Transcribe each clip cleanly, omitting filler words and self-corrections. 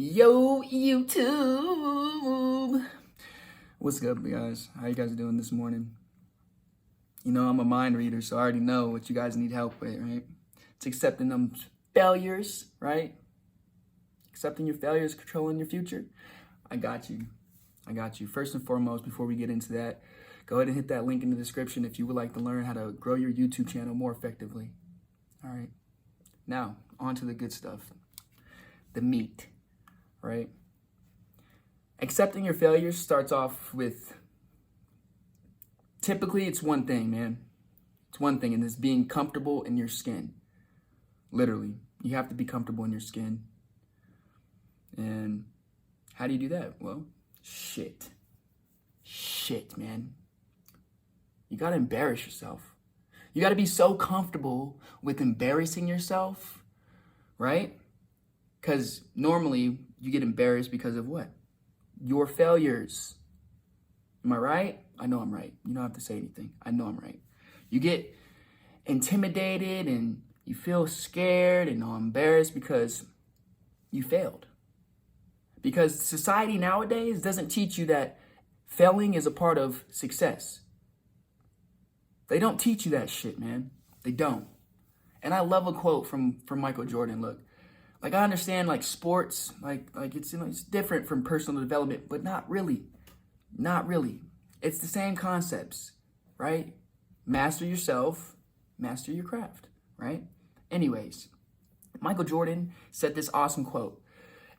Yo, YouTube! What's up, guys? How you guys doing this morning? You know, I'm a mind reader, so I already know what you guys need help with, right? It's accepting them failures, right? Accepting your failures, controlling your future. I got you. First and foremost, before we get into that, go ahead and hit that link in the description if you would like to learn how to grow your YouTube channel more effectively. All right. Now, on to the good stuff. The meat. Right? Accepting your failures starts off with, typically it's one thing, man. It's one thing, and it's being comfortable in your skin. Literally, you have to be comfortable in your skin. And how do you do that? Well, shit, man. You gotta embarrass yourself. You gotta be so comfortable with embarrassing yourself, right? Because normally you get embarrassed because of what? Your failures. Am I right? I know I'm right. You don't have to say anything. I know I'm right. You get intimidated and you feel scared and embarrassed because you failed. Because society nowadays doesn't teach you that failing is a part of success. They don't teach you that shit, man. They don't. And I love a quote from Michael Jordan. Look, like I understand like sports, like it's, you know, it's different from personal development, but not really. Not really. It's the same concepts, right? Master yourself, master your craft, right? Anyways, Michael Jordan said this awesome quote,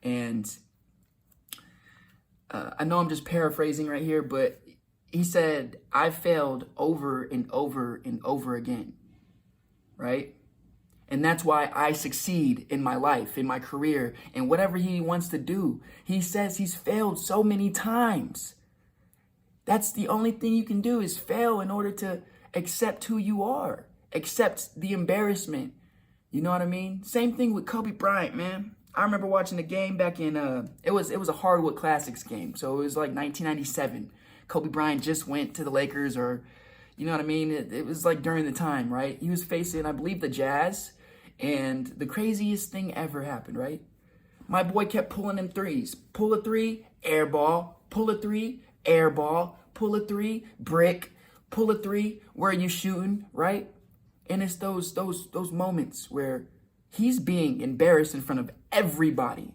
and I know I'm just paraphrasing right here, but he said, "I failed over and over and over again," right? And that's why I succeed in my life, in my career, and whatever he wants to do. He says he's failed so many times. That's the only thing you can do is fail in order to accept who you are, accept the embarrassment. You know what I mean? Same thing with Kobe Bryant, man. I remember watching a game back in, it was a Hardwood Classics game. So it was like 1997. Kobe Bryant just went to the Lakers, or, you know what I mean? It was like during the time, right? He was facing, I believe, the Jazz. And the craziest thing ever happened, right? My boy kept pulling them threes. Pull a three, air ball. Pull a three, air ball. Pull a three, brick. Pull a three, where are you shooting, right? And it's those moments where he's being embarrassed in front of everybody.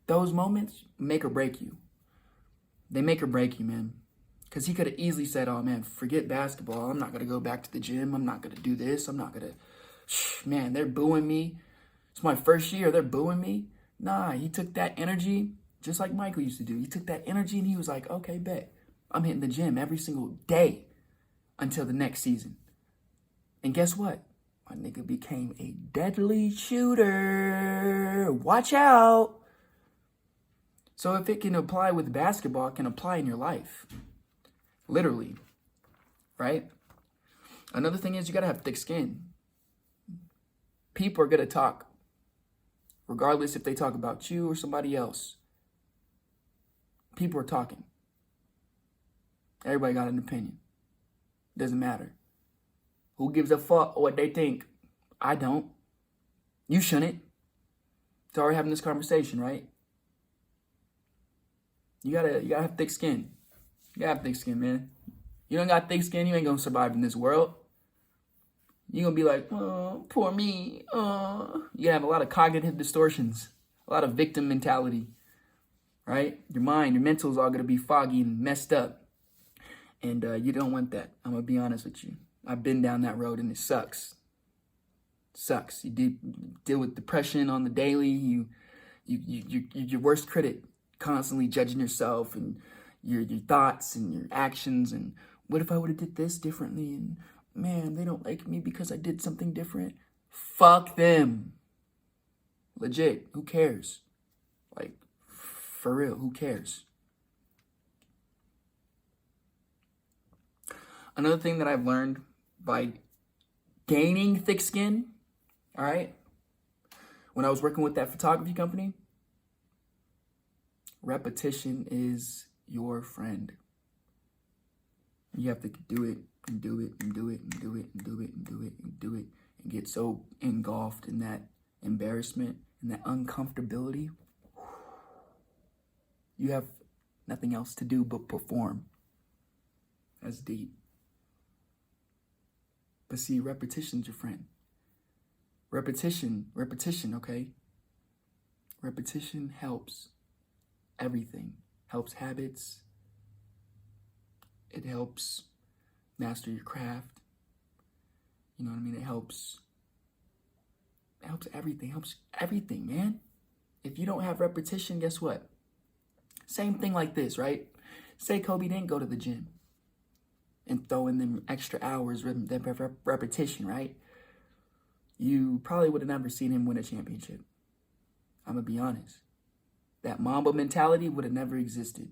Those moments make or break you. They make or break you, man. Because he could have easily said, oh, man, forget basketball. I'm not going to go back to the gym. I'm not going to do this. I'm not going to... Man, they're booing me. It's my first year. They're booing me. Nah, he took that energy just like Michael used to do. He took that energy and he was like, okay, bet. I'm hitting the gym every single day until the next season. And guess what? My nigga became a deadly shooter. Watch out. So if it can apply with basketball, it can apply in your life. Literally. Right? Another thing is you got to have thick skin. People are going to talk, regardless if they talk about you or somebody else. People are talking. Everybody got an opinion. Doesn't matter. Who gives a fuck what they think? I don't. You shouldn't. It's already having this conversation, right? You gotta have thick skin. You gotta have thick skin, man. You don't got thick skin, you ain't gonna survive in this world. You're going to be like, oh, poor me. You have a lot of cognitive distortions, a lot of victim mentality, right? Your mind, your mental is all going to be foggy and messed up. And you don't want that. I'm going to be honest with you. I've been down that road and it sucks. It sucks. You deal with depression on the daily. You're your worst critic, constantly judging yourself and your thoughts and your actions. And what if I would have did this differently? And man, they don't like me because I did something different. Fuck them. Legit, who cares? Like, for real, who cares? Another thing that I've learned by gaining thick skin, all right, when I was working with that photography company, repetition is your friend. You have to do it and do it and do it and do it and do it and do it and do it and get so engulfed in that embarrassment and that uncomfortability. You have nothing else to do but perform. That's deep. But see, repetition's your friend. Repetition, okay? Repetition helps everything. Helps habits. It helps master your craft. You know what I mean? It helps everything. Helps everything, man. If you don't have repetition, guess what? Same thing like this, right? Say Kobe didn't go to the gym and throw in them extra hours, repetition, right? You probably would have never seen him win a championship. I'm going to be honest. That Mamba mentality would have never existed.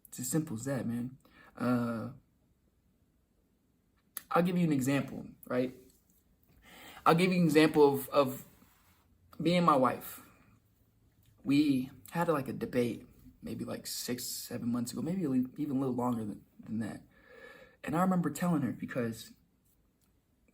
It's as simple as that, man. I'll give you an example, right? I'll give you an example of me and my wife. We had like a debate maybe like 6-7 months ago, maybe even a little longer than that. And I remember telling her, because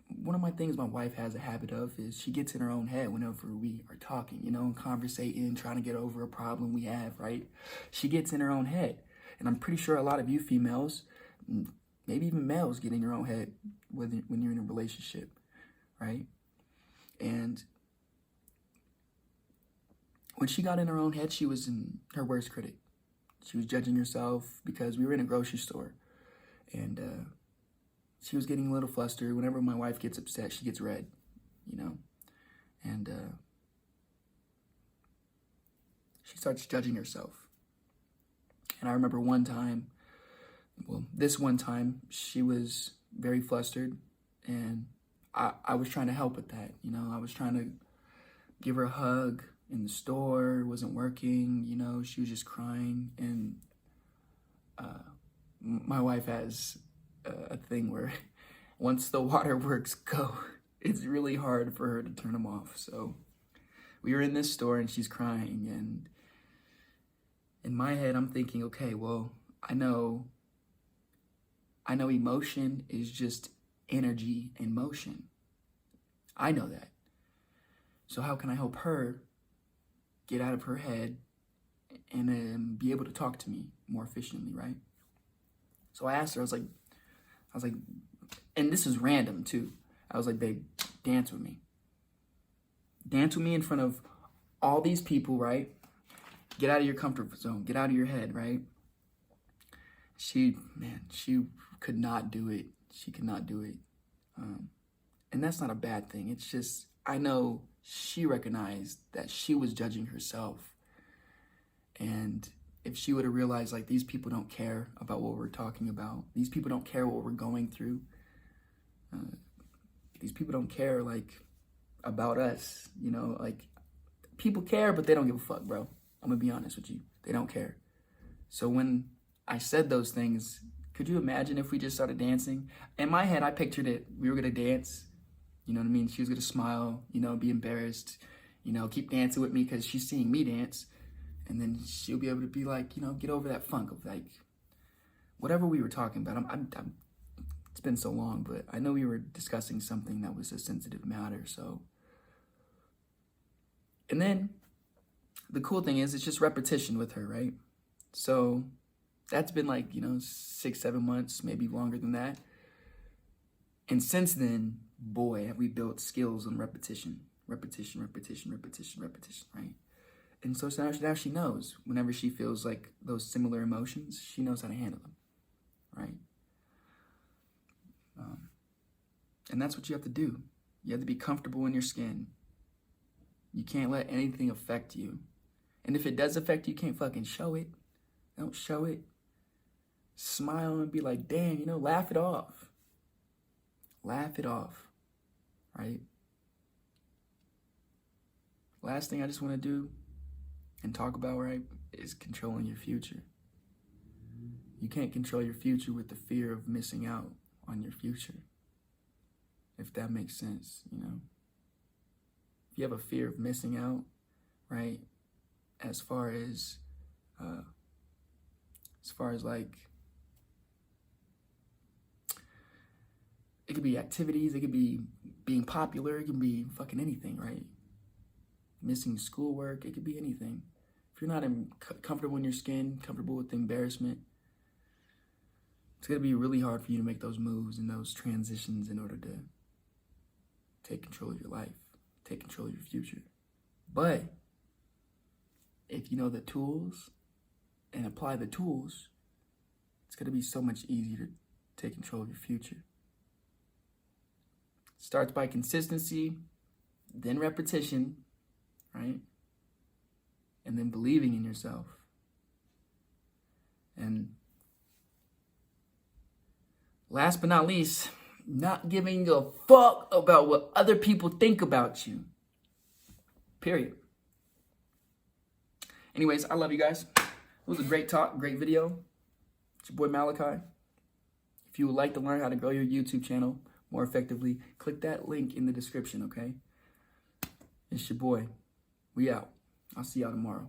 one of my things my wife has a habit of is she gets in her own head whenever we are talking, you know, and conversating, trying to get over a problem we have, right? She gets in her own head. And I'm pretty sure a lot of you females, maybe even males, get in your own head when you're in a relationship, right? And when she got in her own head, she was in her worst critic. She was judging herself because we were in a grocery store, and she was getting a little flustered. Whenever my wife gets upset, she gets red, you know, and she starts judging herself. And I remember this one time, she was very flustered, and I was trying to help with that, you know. I was trying to give her a hug in the store. It wasn't working, you know. She was just crying, and my wife has a thing where once the waterworks go, it's really hard for her to turn them off. So we were in this store, and she's crying, and in my head, I'm thinking, okay, well, I know emotion is just energy in motion. I know that. So how can I help her get out of her head and be able to talk to me more efficiently, right? So I asked her, I was like, and this is random too. I was like, babe, dance with me. Dance with me in front of all these people, right? Get out of your comfort zone. Get out of your head, right? She could not do it. She could not do it. And that's not a bad thing. It's just, I know she recognized that she was judging herself. And if she would have realized, like, these people don't care about what we're talking about. These people don't care what we're going through. These people don't care, like, about us. You know, like, people care, but they don't give a fuck, bro. I'm going to be honest with you. They don't care. So when I said those things, could you imagine if we just started dancing? In my head, I pictured it. We were going to dance. You know what I mean? She was going to smile, you know, be embarrassed, you know, keep dancing with me because she's seeing me dance. And then she'll be able to be like, you know, get over that funk of like, whatever we were talking about. It's been so long, but I know we were discussing something that was a sensitive matter. So, and then the cool thing is it's just repetition with her, right? So that's been like, you know, 6-7 months, maybe longer than that. And since then, boy, have we built skills on repetition, right? And so now she knows whenever she feels like those similar emotions, she knows how to handle them, right? And that's what you have to do. You have to be comfortable in your skin. You can't let anything affect you. And if it does affect you, you can't fucking show it. Don't show it. Smile and be like, damn, you know, laugh it off. Laugh it off, right? Last thing I just want to do and talk about, right, is controlling your future. You can't control your future with the fear of missing out on your future, if that makes sense, you know? If you have a fear of missing out, right, as far as like, it could be activities, it could be being popular, it could be fucking anything, right? Missing schoolwork, it could be anything. if you're not comfortable in your skin, comfortable with the embarrassment, it's going to be really hard for you to make those moves and those transitions in order to take control of your life, take control of your future. But if you know the tools and apply the tools, it's going to be so much easier to take control of your future. Starts by consistency, then repetition, right? And then believing in yourself. And last but not least, not giving a fuck about what other people think about you. Period. Anyways, I love you guys. It was a great talk, great video. It's your boy Malachi. If you would like to learn how to grow your YouTube channel more effectively, click that link in the description, okay? It's your boy. We out. I'll see y'all tomorrow.